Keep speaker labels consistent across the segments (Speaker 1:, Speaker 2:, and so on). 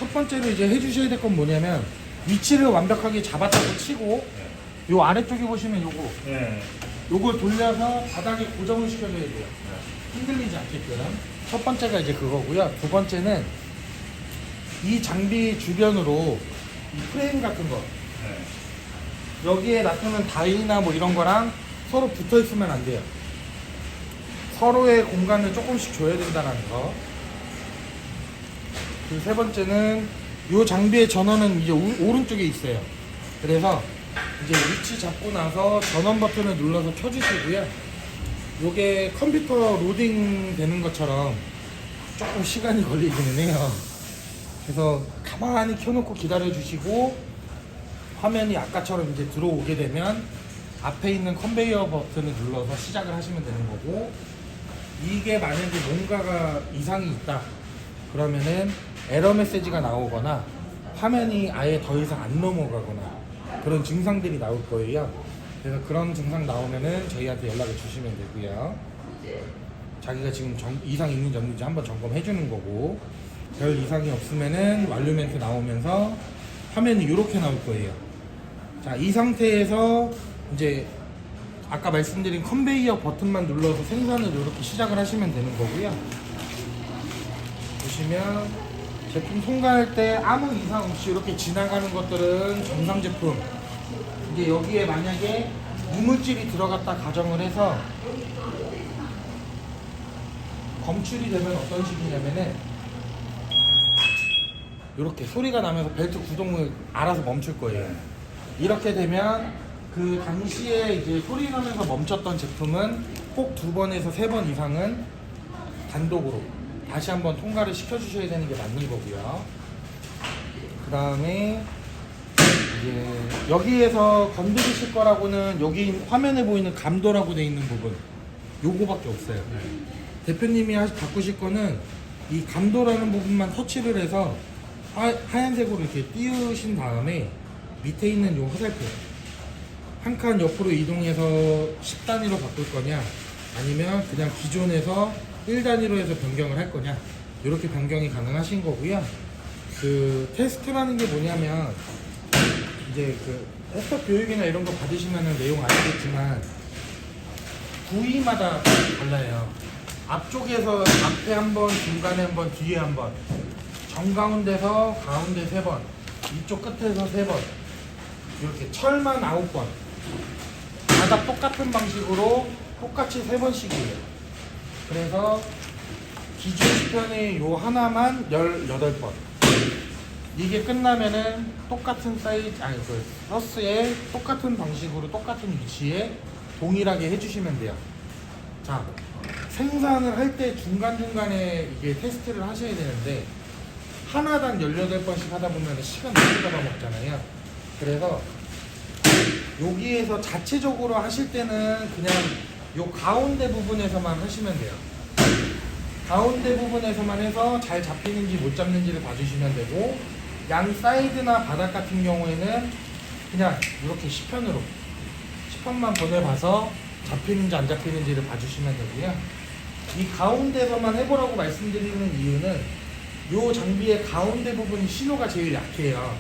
Speaker 1: 첫 번째로 이제 해주셔야 될 건 뭐냐면 위치를 완벽하게 잡았다고 치고 요 아래쪽에 보시면 요걸 돌려서 바닥에 고정을 시켜줘야 돼요. 흔들리지 않게끔. 첫 번째가 이제 그거고요. 두 번째는 이 장비 주변으로 이 프레임 같은 거 여기에 놔두는 다이나 뭐 이런 거랑 서로 붙어 있으면 안 돼요. 서로의 공간을 조금씩 줘야 된다는 거. 그리고 세 번째는 이 장비의 전원은 이제 오른쪽에 있어요. 그래서 이제 위치 잡고 나서 전원 버튼을 눌러서 켜주시고요. 요게 컴퓨터 로딩 되는 것처럼 조금 시간이 걸리기는 해요. 그래서 가만히 켜놓고 기다려 주시고 화면이 아까처럼 이제 들어오게 되면 앞에 있는 컨베이어 버튼을 눌러서 시작을 하시면 되는 거고, 이게 만약에 뭔가가 이상이 있다 그러면은 에러 메시지가 나오거나 화면이 아예 더 이상 안 넘어가거나 그런 증상들이 나올 거예요. 그래서 그런 증상 나오면은 저희한테 연락을 주시면 되고요. 자기가 지금 이상 있는지 없는지 한번 점검해 주는 거고, 별 이상이 없으면은 완료 멘트 나오면서 화면이 이렇게 나올 거예요. 자, 이 상태에서 이제 아까 말씀드린 컨베이어 버튼만 눌러서 생산을 이렇게 시작을 하시면 되는 거고요. 보시면 제품 통과할 때 아무 이상 없이 이렇게 지나가는 것들은 정상 제품. 이제 여기에 만약에 이물질이 들어갔다 가정을 해서 검출이 되면 어떤 식이냐면은 이렇게 소리가 나면서 벨트 구동을 알아서 멈출 거예요. 이렇게 되면 그 당시에 이제 소리 나면서 멈췄던 제품은 꼭 2번에서 3번 이상은 단독으로 다시 한번 통과를 시켜주셔야 되는 게 맞는 거고요. 그 다음에 이제 여기에서 건드리실 거라고는 여기 화면에 보이는 감도라고 되어 있는 부분 요거밖에 없어요. 대표님이 바꾸실 거는 이 감도라는 부분만 터치를 해서 하얀색으로 이렇게 띄우신 다음에 밑에 있는 요 화살표 한 칸 옆으로 이동해서 10단위로 바꿀 거냐 아니면 그냥 기존에서 1단위로 해서 변경을 할 거냐, 이렇게 변경이 가능하신 거고요. 그 테스트라는 게 뭐냐면 이제 그 햇볕 교육이나 이런 거 받으시면 내용 아시겠지만 부위마다 달라요. 앞쪽에서 앞에 한 번, 중간에 한 번, 뒤에 한 번, 정가운데서 가운데 3번, 이쪽 끝에서 3번, 이렇게 철만 9번, 다 똑같은 방식으로 똑같이 3번씩이에요. 그래서 기준 시편이 요 하나만 18번. 이게 끝나면은 똑같은 사이즈, 그 서스에 똑같은 방식으로 똑같은 위치에 동일하게 해주시면 돼요. 자, 생산을 할 때 중간중간에 이게 테스트를 하셔야 되는데 하나당 18번씩 하다 보면 시간 너무 잡아먹잖아요. 그래서 여기에서 자체적으로 하실 때는 그냥 요 가운데 부분에서만 하시면 돼요. 가운데 부분에서만 해서 잘 잡히는지 못 잡는지를 봐주시면 되고, 양 사이드나 바닥 같은 경우에는 그냥 이렇게 시편만 보내봐서 잡히는지 안 잡히는지를 봐주시면 되고요. 이 가운데서만 해보라고 말씀드리는 이유는 요 장비의 가운데 부분이 신호가 제일 약해요.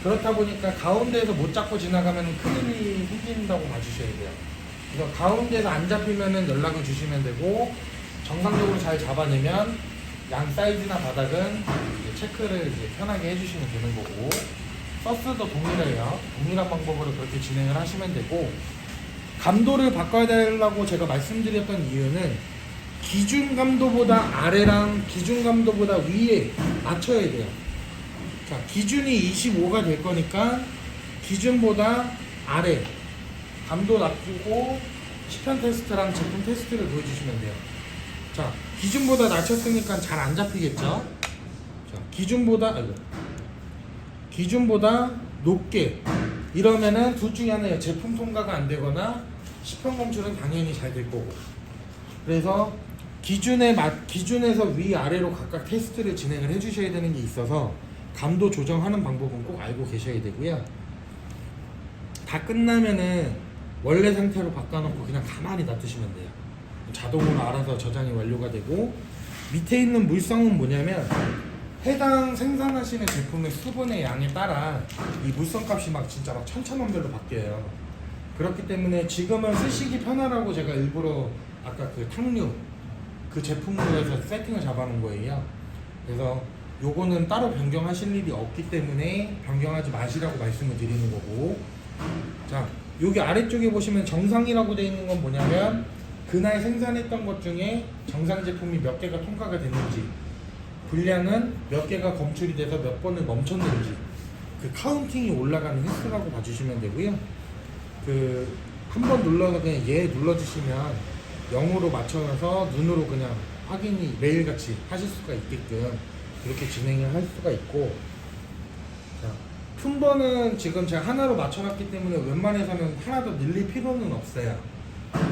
Speaker 1: 그렇다 보니까 가운데에서 못 잡고 지나가면 큰일이 생긴다고 봐주셔야 돼요. 그래서 가운데에서 안 잡히면 연락을 주시면 되고, 정상적으로 잘 잡아내면 양 사이즈나 바닥은 이제 체크를 이제 편하게 해주시면 되는 거고, 서스도 동일해요. 동일한 방법으로 그렇게 진행을 하시면 되고, 감도를 바꿔야 되려고 제가 말씀드렸던 이유는 기준 감도보다 아래랑 기준 감도보다 위에 맞춰야 돼요. 자, 기준이 25가 될 거니까 기준보다 아래 감도 낮추고 시편 테스트랑 제품 테스트를 보여주시면 돼요. 자, 기준보다 낮췄으니까 잘 안 잡히겠죠? 자, 기준보다 높게 이러면은 둘 중에 하나예요. 제품 통과가 안 되거나 시편 검출은 당연히 잘 될 거고. 그래서 기준에서 위아래로 각각 테스트를 진행을 해주셔야 되는 게 있어서 감도 조정하는 방법은 꼭 알고 계셔야 되고요. 다 끝나면은 원래 상태로 바꿔놓고 그냥 가만히 놔두시면 돼요. 자동으로 알아서 저장이 완료가 되고, 밑에 있는 물성은 뭐냐면 해당 생산하시는 제품의 수분의 양에 따라 이 물성값이 막 진짜 막 천차만별로 바뀌어요. 그렇기 때문에 지금은 쓰시기 편하라고 제가 일부러 아까 그 탕류 그 제품으로 해서 세팅을 잡아놓은 거예요. 그래서 요거는 따로 변경하실 일이 없기 때문에 변경하지 마시라고 말씀을 드리는 거고, 자 여기 아래쪽에 보시면 정상이라고 되어 있는 건 뭐냐면 그날 생산했던 것 중에 정상 제품이 몇 개가 통과가 됐는지, 분량은 몇 개가 검출이 돼서 몇 번을 멈췄는지 그 카운팅이 올라가는 횟수라고 봐주시면 되고요. 그 한 번 눌러서 그냥 얘 눌러주시면 0으로 맞춰서 눈으로 그냥 확인이 매일같이 하실 수가 있게끔 이렇게 진행을 할 수가 있고, 자, 품번은 지금 제가 하나로 맞춰놨기 때문에 웬만해서는 하나 더 늘릴 필요는 없어요.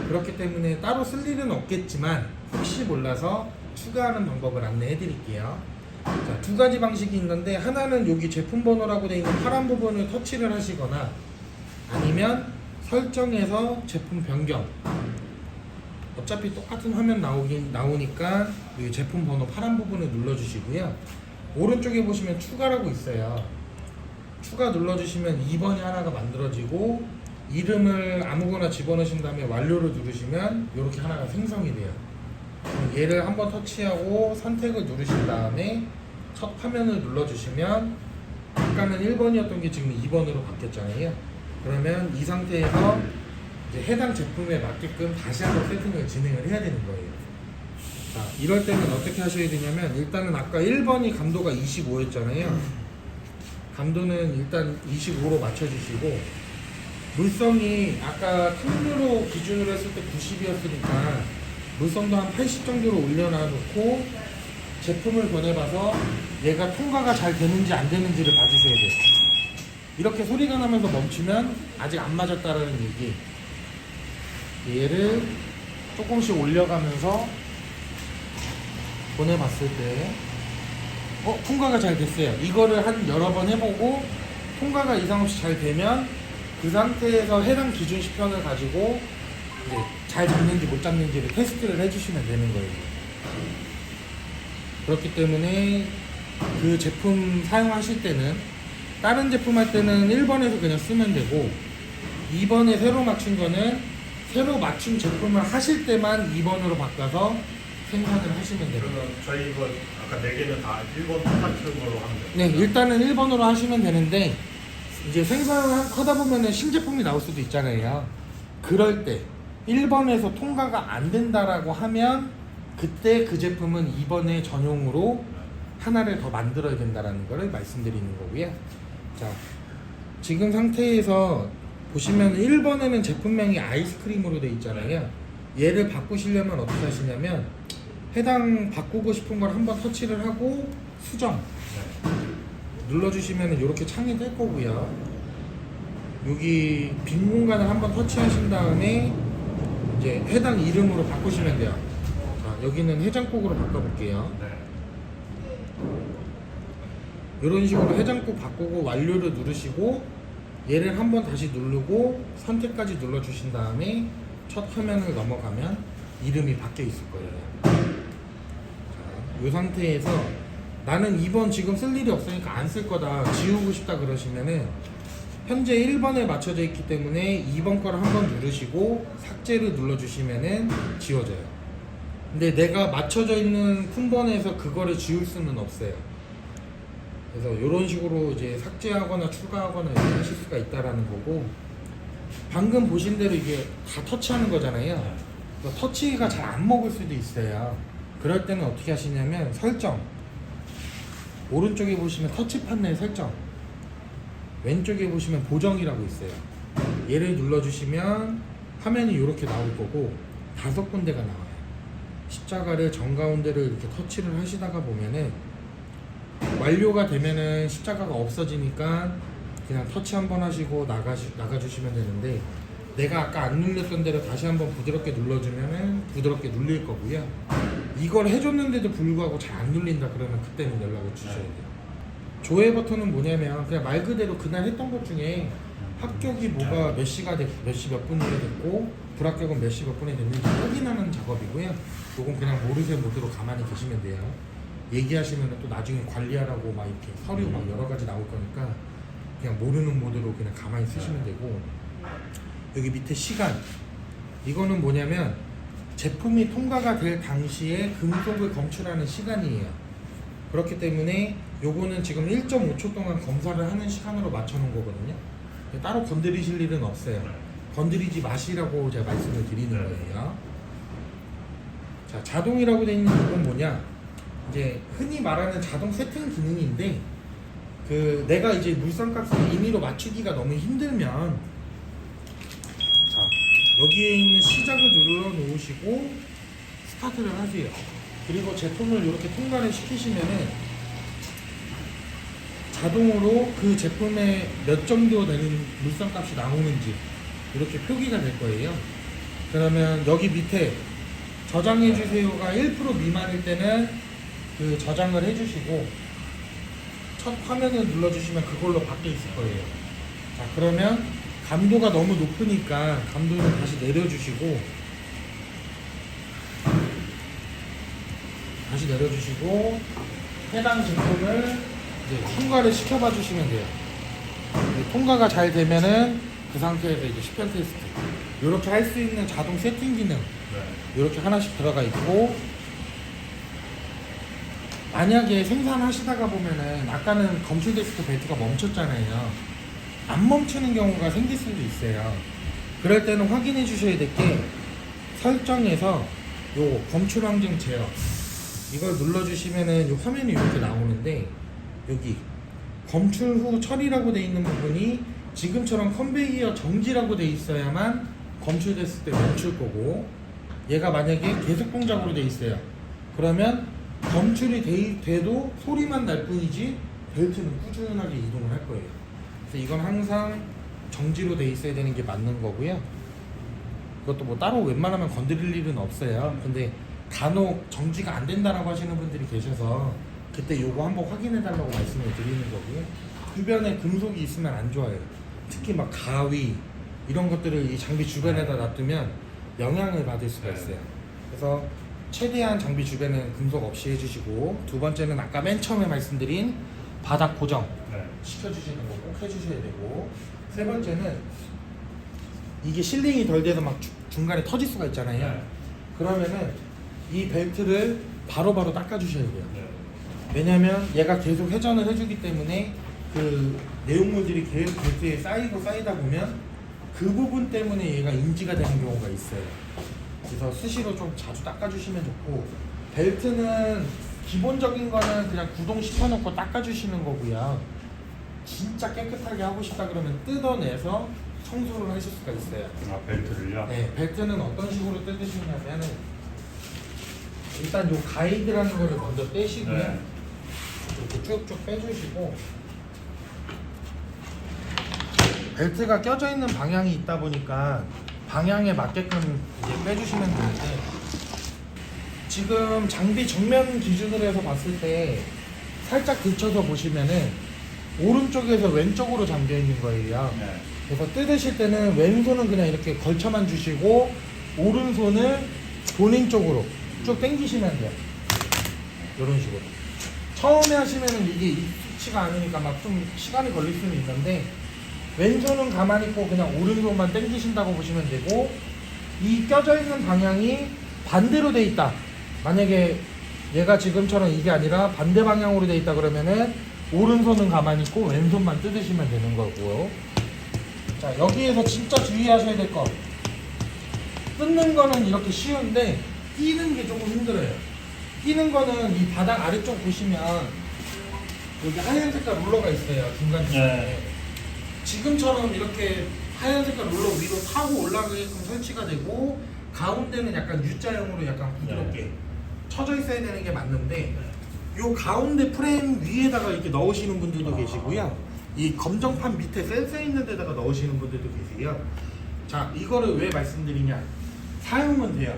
Speaker 1: 그렇기 때문에 따로 쓸 일은 없겠지만 혹시 몰라서 추가하는 방법을 안내해 드릴게요. 자, 두 가지 방식이 있는데, 하나는 여기 제품 번호라고 되어 있는 파란 부분을 터치를 하시거나 아니면 설정에서 제품 변경, 어차피 똑같은 화면 나오니까 이 제품 번호 파란 부분을 눌러주시고요. 오른쪽에 보시면 추가라고 있어요. 추가 눌러주시면 2번이 하나가 만들어지고, 이름을 아무거나 집어넣으신 다음에 완료를 누르시면 이렇게 하나가 생성이 돼요. 얘를 한번 터치하고 선택을 누르신 다음에 첫 화면을 눌러주시면, 아까는 1번이었던 게 지금 2번으로 바뀌었잖아요. 그러면 이 상태에서 이제 해당 제품에 맞게끔 다시 한번 세팅을 진행을 해야 되는 거예요. 자, 이럴 때는 어떻게 하셔야 되냐면, 일단은 아까 1번이 감도가 25였잖아요. 감도는 일단 25로 맞춰주시고, 물성이 아까 탕류로 기준으로 했을 때 90이었으니까 물성도 한 80 정도로 올려놔놓고 제품을 보내봐서 얘가 통과가 잘 되는지 안 되는지를 봐주셔야 돼요. 이렇게 소리가 나면서 멈추면 아직 안 맞았다라는 얘기. 얘를 조금씩 올려가면서 보내봤을 때 통과가 잘 됐어요. 이거를 한 여러 번 해보고 통과가 이상 없이 잘 되면 그 상태에서 해당 기준 시편을 가지고 이제 잘 잡는지 못 잡는지를 테스트를 해주시면 되는 거예요. 그렇기 때문에 그 제품 사용하실 때는, 다른 제품 할 때는 1번에서 그냥 쓰면 되고, 2번에 새로 맞춘 거는 새로 맞춘 제품을 하실 때만 2번으로 바꿔서 생산을 하시면 돼요.
Speaker 2: 그러면 저희 이거 아까 4개는 다 1번 똑같은 걸로 하면 돼요?
Speaker 1: 네, 일단은 1번으로 하시면 되는데, 이제 생산을 하다 보면은 신제품이 나올 수도 있잖아요. 그럴 때 1번에서 통과가 안 된다라고 하면 그때 그 제품은 2번에 전용으로 하나를 더 만들어야 된다라는 것을 말씀드리는 거고요. 자, 지금 상태에서 보시면 1번에는 제품명이 아이스크림으로 되어 있잖아요. 얘를 바꾸시려면 어떻게 하시냐면, 해당 바꾸고 싶은 걸 한번 터치를 하고 수정 눌러주시면 이렇게 창이 뜰 거고요. 여기 빈 공간을 한번 터치하신 다음에 이제 해당 이름으로 바꾸시면 돼요. 자, 여기는 해장국으로 바꿔볼게요.
Speaker 2: 네.
Speaker 1: 이런 식으로 해장국 바꾸고 완료를 누르시고, 얘를 한번 다시 누르고 선택까지 눌러주신 다음에 첫 화면을 넘어가면 이름이 바뀌어 있을 거예요. 자, 이 상태에서 나는 2번 지금 쓸 일이 없으니까 안 쓸 거다, 지우고 싶다 그러시면은 현재 1번에 맞춰져 있기 때문에 2번 거를 한번 누르시고 삭제를 눌러주시면은 지워져요. 근데 내가 맞춰져 있는 품번에서 그거를 지울 수는 없어요. 그래서 이런 식으로 이제 삭제하거나 추가하거나 이렇게 하실 수가 있다라는 거고, 방금 보신 대로 이게 다 터치하는 거잖아요. 터치가 잘 안 먹을 수도 있어요. 그럴 때는 어떻게 하시냐면, 설정 오른쪽에 보시면 터치 판넬 설정, 왼쪽에 보시면 보정이라고 있어요. 얘를 눌러주시면 화면이 이렇게 나올 거고 5군데가 나와요. 십자가를 정가운데를 이렇게 터치를 하시다가 보면은 완료가 되면은 십자가가 없어지니까 그냥 터치 한번 하시고 나가주시면 되는데, 내가 아까 안 눌렸던 대로 다시 한번 부드럽게 눌러주면은 부드럽게 눌릴 거고요. 이걸 해줬는데도 불구하고 잘 안 눌린다 그러면 그때는 연락을 주셔야 돼요. 조회 버튼은 뭐냐면 그냥 말 그대로 그날 했던 것 중에 합격이 뭐가 몇 시가 됐고 몇 시 몇 분이 됐고 불합격은 몇 시 몇 분이 됐는지 확인하는 작업이고요. 요건 그냥 모르쇠 모드로 가만히 계시면 돼요. 얘기하시면 또 나중에 관리하라고 막 이렇게 서류 막 여러 가지 나올 거니까 그냥 모르는 모드로 그냥 가만히 쓰시면 되고, 여기 밑에 시간, 이거는 뭐냐면 제품이 통과가 될 당시에 금속을 검출하는 시간이에요. 그렇기 때문에 요거는 지금 1.5초 동안 검사를 하는 시간으로 맞춰 놓은 거거든요. 따로 건드리실 일은 없어요. 건드리지 마시라고 제가 말씀을 드리는 거예요. 자, 자동이라고 되어 있는 이건 뭐냐, 이제 흔히 말하는 자동 세팅 기능인데, 그 내가 이제 물선값을 임의로 맞추기가 너무 힘들면, 자, 여기에 있는 시작을 눌러 놓으시고 스타트를 하세요. 그리고 제품을 이렇게 통과를 시키시면은 자동으로 그 제품에 몇 정도 되는 물선값이 나오는지 이렇게 표기가 될 거예요. 그러면 여기 밑에 저장해 주세요가 1% 미만일 때는 그 저장을 해주시고, 첫 화면을 눌러주시면 그걸로 바뀌어 있을 거예요. 자, 그러면 감도가 너무 높으니까 감도를 다시 내려주시고, 해당 제품을 이제 통과를 시켜봐 주시면 돼요. 통과가 잘 되면은 그 상태에서 이제 10편 테스트 이렇게 할 수 있는 자동 세팅 기능 이렇게 하나씩 들어가 있고, 만약에 생산하시다가 보면은 아까는 검출 데스크 벨트가 멈췄잖아요. 안 멈추는 경우가 생길 수도 있어요. 그럴 때는 확인해 주셔야 될 게, 설정에서 요 검출 항정 제어 이걸 눌러주시면은 요 화면이 이렇게 나오는데, 여기 검출 후 처리라고 돼 있는 부분이 지금처럼 컨베이어 정지라고 돼 있어야만 검출됐을 때 멈출 거고, 얘가 만약에 계속 동작으로 돼 있어요. 그러면 검출이 돼도 소리만 날 뿐이지 벨트는 꾸준하게 이동을 할 거예요. 그래서 이건 항상 정지로 돼 있어야 되는 게 맞는 거고요. 그것도 뭐 따로 웬만하면 건드릴 일은 없어요. 근데 간혹 정지가 안 된다라고 하시는 분들이 계셔서 그때 요거 한번 확인해 달라고 말씀을 드리는 거고요. 주변에 금속이 있으면 안 좋아요. 특히 막 가위 이런 것들을 이 장비 주변에다 놔두면 영향을 받을 수가 있어요. 그래서 최대한 장비 주변에는 금속 없이 해주시고, 두 번째는 아까 맨 처음에 말씀드린 바닥 고정 시켜주시는 거 꼭 해주셔야 되고, 세 번째는 이게 실링이 덜 돼서 막 중간에 터질 수가 있잖아요. 그러면은 이 벨트를 바로바로 닦아주셔야 돼요. 왜냐면 얘가 계속 회전을 해주기 때문에 그 내용물들이 계속 벨트에 쌓이다 보면 그 부분 때문에 얘가 인지가 되는 경우가 있어요. 그래서 수시로 좀 자주 닦아주시면 좋고, 벨트는 기본적인 거는 그냥 구동 시켜놓고 닦아주시는 거고요. 진짜 깨끗하게 하고 싶다 그러면 뜯어내서 청소를 하실 수가 있어요.
Speaker 2: 아, 벨트를요?
Speaker 1: 네, 벨트는 어떤 식으로 뜯으시냐면은, 일단 요 가이드라는 거를 먼저 떼시고요. 이렇게 쭉쭉 빼주시고, 벨트가 껴져 있는 방향이 있다 보니까 방향에 맞게끔 이제 빼주시면 되는데, 지금 장비 정면 기준으로 해서 봤을 때 살짝 들쳐서 보시면은 오른쪽에서 왼쪽으로 잠겨 있는 거예요. 그래서 뜯으실 때는 왼손은 그냥 이렇게 걸쳐만 주시고, 오른손을 본인 쪽으로 쭉 당기시면 돼요. 이런 식으로. 처음에 하시면은 이게 익숙치가 않으니까 막 좀 시간이 걸릴 수는 있는데, 왼손은 가만히 있고 그냥 오른손만 당기신다고 보시면 되고, 이 껴져 있는 방향이 반대로 돼 있다. 만약에 얘가 지금처럼 이게 아니라 반대 방향으로 돼 있다 그러면은 오른손은 가만히 있고 왼손만 뜯으시면 되는 거고요. 자, 여기에서 진짜 주의하셔야 될 거, 뜯는 거는 이렇게 쉬운데 끼는 게 조금 힘들어요. 끼는 거는 이 바닥 아래쪽 보시면 여기 하얀 색깔 롤러가 있어요. 중간중간에. 지금처럼 이렇게 하얀 색깔 롤러 위로 타고 올라가게끔 설치가 되고, 가운데는 약간 U자형으로 약간 부드럽게 쳐져 있어야 되는 게 맞는데, 요 가운데 프레임 위에다가 이렇게 넣으시는 분들도 계시고요. 이 검정판 밑에 센서 있는 데다가 넣으시는 분들도 계세요. 자, 이거를 왜 말씀드리냐, 사용은 돼요.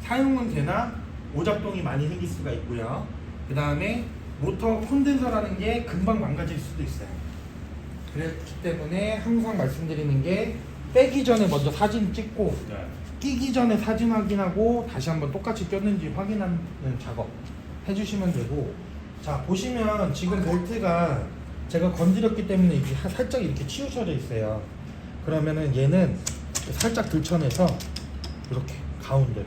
Speaker 1: 사용은 되나 오작동이 많이 생길 수가 있고요. 그 다음에 모터 콘덴서라는 게 금방 망가질 수도 있어요. 그렇기 때문에 항상 말씀드리는 게, 빼기 전에 먼저 사진 찍고 끼기 전에 사진 확인하고 다시 한번 똑같이 꼈는지 확인하는 작업 해주시면 되고, 자 보시면 지금 벨트가 제가 건드렸기 때문에 이게 살짝 이렇게 치우쳐져 있어요. 그러면은 얘는 살짝 들쳐내서 이렇게 가운데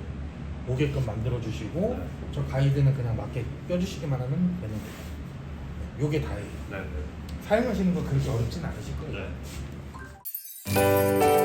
Speaker 1: 오게끔 만들어 주시고,
Speaker 2: 네.
Speaker 1: 저 가이드는 그냥 맞게 껴주시기만 하면 되는 거예요. 요게 다예요.
Speaker 2: 네.
Speaker 1: 사용하시는 거 그렇게 어렵진 않으실 거예요.
Speaker 2: 네.